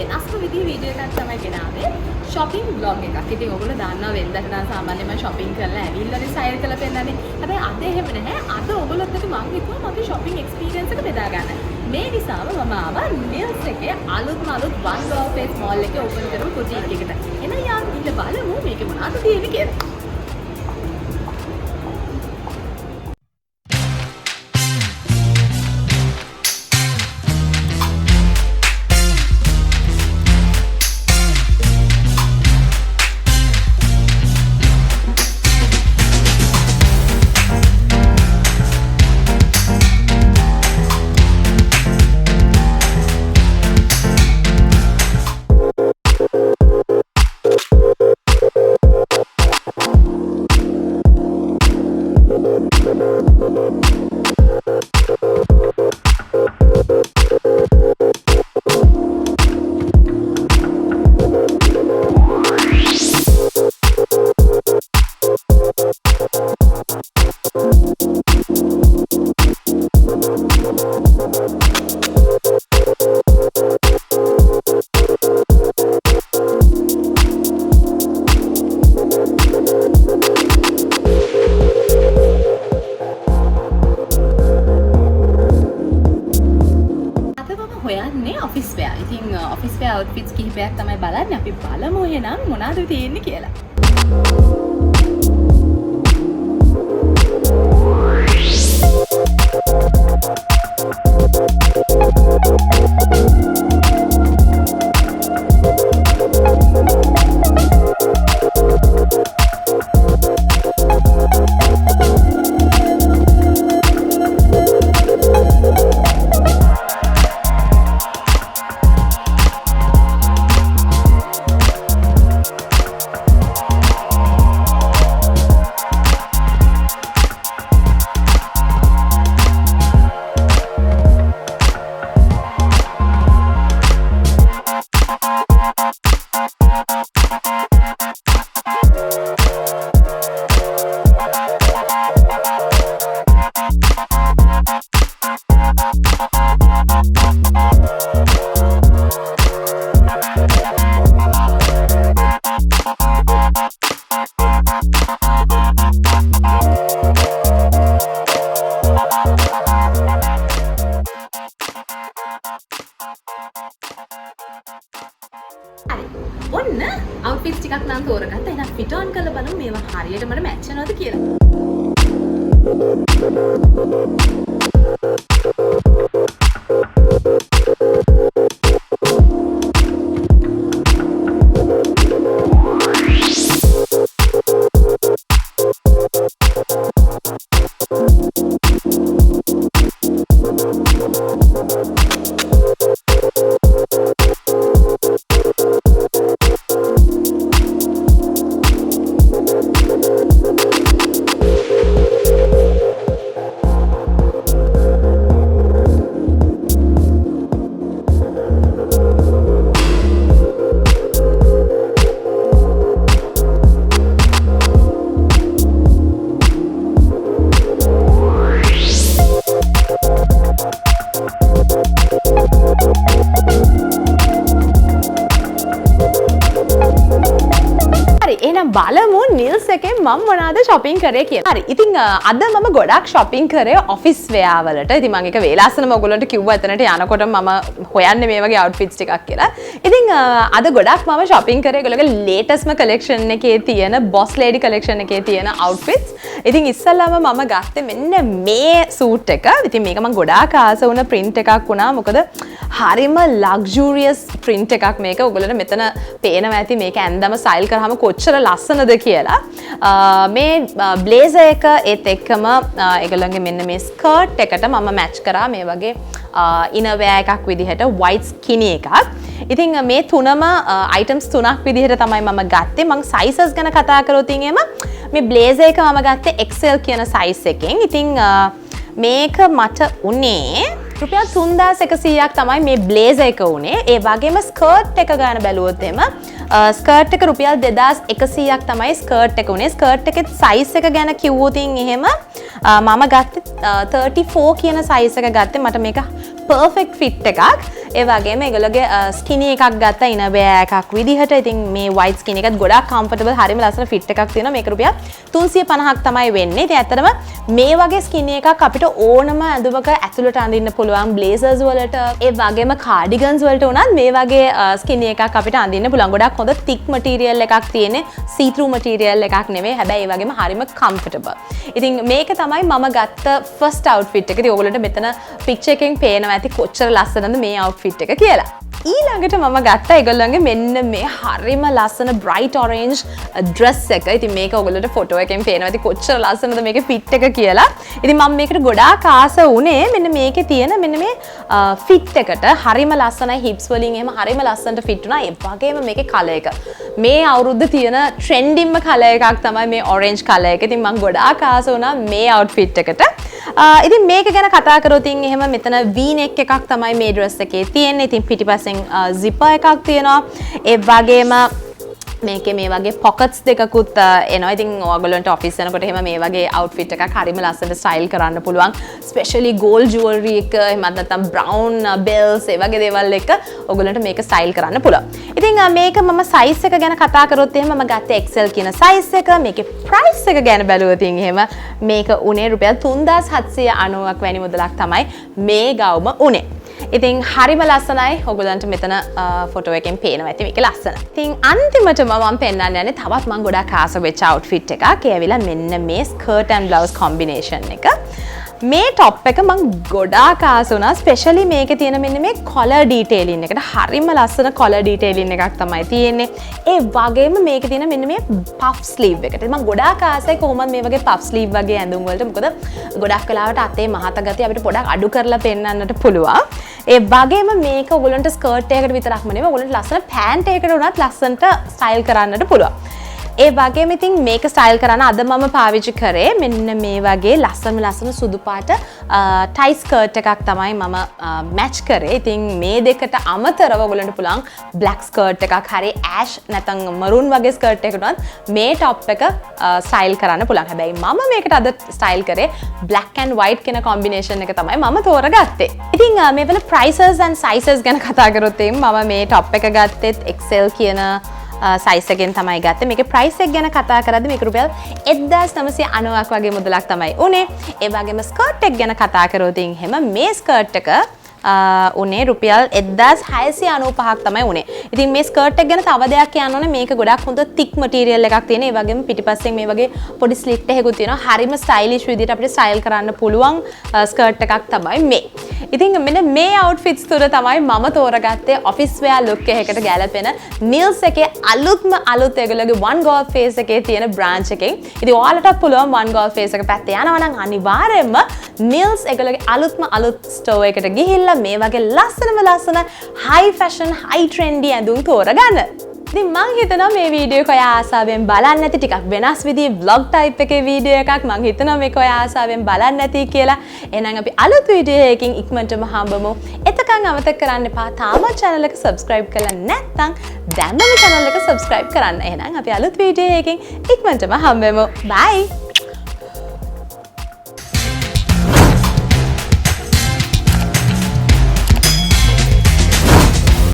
වෙනස්ම විදිහේ වීඩියෝ එකක් තමයි ගෙනාවේ. shopping vlog එකක්. ඉතින් ඔයගොල්ලෝ දන්නවා වෙනදට නම් සාමාන්‍යයෙන් මම shopping කරලා ඇවිල්ලානේ සයිල් කරලා පෙන්නන්නේ. හැබැයි අද එහෙම නැහැ. අද ඔයගොල්ලොත් එක්ක මම හිතුවා මගේ shopping experience එක බෙදා ගන්න. මේ නිසාම මම ආවා Nils එකේ අලුත් one door face mall එකේ open කරපු boutique එකට. එහෙනම් යාන් ඉන්න බලමු මේකේ මොනවද තියෙන්නේ කියලා. office wear. ඉතින් office wear outfits කිහිපයක් තමයි බලන්නේ. අපි බලමු එහෙනම් මොනවද තියෙන්නේ කියලා. ඔන්න outfits ටිකක් නම් තෝරගත්තා. එහෙනම් fit on කරලා බලමු මේවා හරියට මට match වෙනවද කියලා. බලමු Nils එකෙන් මම මොනවද shopping කරේ කියලා. හරි. ඉතින් අද මම ගොඩක් shopping කරේ office wear වලට. ඉතින් මම ඒක වේලාසනම ඔයගොල්ලන්ට කිව්වා එතනට යනකොට මම හොයන්නේ මේ වගේ outfits ටිකක් කියලා. ඉතින් අද ගොඩක් මම shopping කරේ ඒගොල්ලෝගේ latestම collection එකේ තියෙන boss lady collection එකේ තියෙන outfits. ඉතින් ඉස්සල්ලාම මම ගත්තේ මෙන්න මේ suit එක. ඉතින් මේක මම ගොඩාක් ආස වුණ print එකක් වුණා. මොකද හරිම luxurious print එකක් මේක. ඔයගොල්ලන්ට මෙතන පේනවා ඇති මේක ඇඳම style කරාම කොච්චර ලස්සනද කියලා. මේ blazer එක ඒත් එක්කම ඒගොල්ලන්ගේ මෙන්න මේ skirt එකට මම match කරා මේ වගේ inner wear එකක් විදිහට white skinny එකක්. ඉතින් මේ තුනම items තුනක් විදිහට තමයි මම ගත්තේ. මම sizes ගැන කතා කරොත් එහෙම මේ blazer එක මම ගත්තේ XL කියන size එකෙන්. ඉතින් මේක මට උනේ රුපියල් 3100ක් තමයි මේ blazer එක උනේ. ඒ වගේම skirt එක ගන්න බැලුවොත් එහෙම skirt එක රුපියල් 2100ක් තමයි skirt එක උනේ. skirt එකේ size එක ගැන කිව්වොත් එහෙම මම ගත්තේ 34 කියන size එක ගත්තේ. මට මේක perfect fit එකක්. ඒ වගේම ඒගොල්ලෝගේ ස්කිනි එකක් ගත්තා ඉනබෑ එකක් විදිහට. ඉතින් මේ white skin එකත් ගොඩාක් comfortable හරිම ලස්සන fit එකක් තියෙනවා. මේක රුපියල් 350ක් තමයි වෙන්නේ. ඉතින් ඇත්තටම මේ වගේ ස්කිනි එකක් අපිට ඕනම ඇඳුමක ඇතුළට අඳින්න පුළුවන්. blazers වලට ඒ වගේම cardigans වලට උනත් මේ වගේ ස්කිනි එකක් අපිට අඳින්න පුළුවන්. ගොඩක් හොඳ thick material එකක් තියෙන්නේ. see through material එකක් නෙමෙයි. හැබැයි ඒ වගේම හරිම comfortable. ඉතින් මේක තමයි මම ගත්ත first outfit එක. ඉතින් ඔයගොල්ලන්ට මෙතන picture එකෙන් පේනවා ඇති කොච්චර ලස්සනද මේ outfit එක කියලා. ඊළඟට මම ගත්තා ඒගොල්ලන්ගේ මෙන්න මේ හරිම ලස්සන bright orange dress එක. ඉතින් මේක ඔයගොල්ලන්ට ෆොටෝ එකෙන් පේනවා ඇති කොච්චර ලස්සනද මේකේ fit එක කියලා. ඉතින් මම මේකට ගොඩාක් ආස වුණේ මෙන්න මේකේ තියෙන මෙන්න මේ fit එකට. හරිම ලස්සනයි hips වලින් එහෙම හරිම ලස්සනට fit වුණා. ඒ වගේම මේකේ color එක. මේ අවුරුද්ද තියෙන trendingම color එකක් තමයි මේ orange color එක. ඉතින් මම ගොඩාක් ආස වුණා මේ outfit එකට. ඉතින් මේක ගැන කතා කරොත් එහෙම මෙතන V-neck එකක් තමයි මේ dress එකේ තියෙන්නේ. ඉතින් පිටිපස්සෙන් zipper එකක් තියෙනවා. ඒ වගේම මේකේ මේ වගේ pockets දෙකකුත් එනවා. ඉතින් ඔයගොල්ලන්ට ඔෆිස් යනකොට එහෙම මේ වගේ outfit එකක් හරිම ලස්සනට style කරන්න පුළුවන්. especially gold jewelry එක එහෙමත් නැත්නම් brown bells ඒ වගේ දේවල් එක ඔයගොල්ලන්ට මේක style කරන්න පුළුවන්. ඉතින් මේක මම size එක ගැන කතා කරොත් එහෙම මම ගත්තේ XL කියන size එක. මේකේ price එක ගැන බැලුවොත් එහෙම මේක උනේ රුපියල් 3790ක් වැනි මුදලක් තමයි මේ ගවුම උනේ. ඉතින් හරිම ලස්සනයි. ඔයගොල්ලන්ට මෙතන ෆොටෝ එකෙන් පේනවා ඇති මේක ලස්සන. ඉතින් අන්තිමටම මම පෙන්නන්න යන්නේ තවත් මම ගොඩක් ආස වෙච්ච outfit එකක්. ඒ ඇවිල්ලා මෙන්න මේ skirt and blouse combination එක. මේ top එක මම ගොඩාක් ආස වුණා. especially මේකේ තියෙන මෙන්න මේ collar detailing එකට හරිම ලස්සන collar detailing එකක් තමයි තියෙන්නේ. ඒ වගේම මේකේ තියෙන මෙන්න මේ puff sleeve එකට මම ගොඩාක් ආසයි කොහොමද මේ වගේ puff sleeve වගේ ඇඳුම් වලට. මොකද ගොඩක් වෙලාවට අතේ මහත ගතිය අපිට පොඩක් අඩු කරලා පෙන්නන්නට පුළුවන්. ඒ වගේම මේක ඔයගොල්ලන්ට ස්කර්ට් එකකට විතරක්ම නෙවෙයි ඔයගොල්ලන්ට ලස්සන පෑන්ට් එකකට උනත් ලස්සනට ස්ටයිල් කරන්නට පුළුවන්. ඒ වගේම ඉතින් මේක ස්ටයිල් කරන්න අද මම පාවිච්චි කරේ මෙන්න මේ වගේ ලස්සන සුදු පාට ටයි ස්කර්ට් එකක් තමයි මම මැච් කරේ. ඉතින් මේ දෙකට අමතරව ඔයගොල්ලන්ට පුළුවන් බ්ලැක් ස්කර්ට් එකක් හරි ඇෂ් නැත්නම් මරූන් වගේ ස්කර්ට් එකකට උනත් මේ টොප් එක ස්ටයිල් කරන්න පුළුවන්. හැබැයි මම මේකට අද ස්ටයිල් කරේ black and white කියන combination එක තමයි මම තෝරගත්තේ. ඉතින් මේ වල prices and sizes ගැන කතා කරොත් මම මේ টොප් එක ගත්තෙත් XL කියන size එකෙන් තමයි ගත්තේ. මේකේ price එක ගැන කතා කරද්දි මේක රුපියල් 1990ක් වගේ මුදලක් තමයි උනේ. ඒ වගේම ස්කර්ට් එක ගැන කතා කරොත් එහෙම මේ ස්කර්ට් එක උනේ රුපියල් 1695ක් තමයි උනේ. ඉතින් මේ ස්කර්ට් එක ගැන තව දෙයක් කියන්න ඕනේ. මේක ගොඩක් හොඳ thick material එකක් තියෙන. ඒ වගේම පිටිපස්සෙන් මේ වගේ පොඩි slit එකකුත් තියෙනවා. හරිම stylish විදිහට අපිට style කරන්න පුළුවන් ස්කර්ට් එකක් තමයි මේ. ඉතින් මෙන්න මේ outfits තුර තමයි මම තෝරගත්තේ office wear look එකකට ගැලපෙන Nils එකේ අලුත් ඒගොල්ලෝගේ one golf face එකේ තියෙන branch එකෙන්. ඉතින් ඔයාලටත් පුළුවන් one golf face එක පැත්තේ යනවා නම් අනිවාර්යයෙන්ම Nils ඒගොල්ලෝගේ අලුත් store එකට ගිහිල්ලා මේ වගේ ලස්සන high fashion high trendy ඇඳුම් තෝරගන්න. ඉතින් මං හිතනවා මේ වීඩියෝ එක ඔයා ආසාවෙන් බලන්න ඇති. ටිකක් වෙනස් විදිහේ vlog type එකේ වීඩියෝ එකක්. මං හිතනවා මේක ඔයා ආසාවෙන් බලන්න ඇති කියලා. එහෙනම් අපි අලුත් වීඩියෝ එකකින් ඉක්මනටම හම්බමු. එතකන් අමතක කරන්න එපා තාමත් channel එක subscribe කරලා නැත්නම් දැන්ම channel එක subscribe කරන්න. එහෙනම් අපි අලුත් වීඩියෝ එකකින් ඉක්මනටම හම්බෙමු. bye.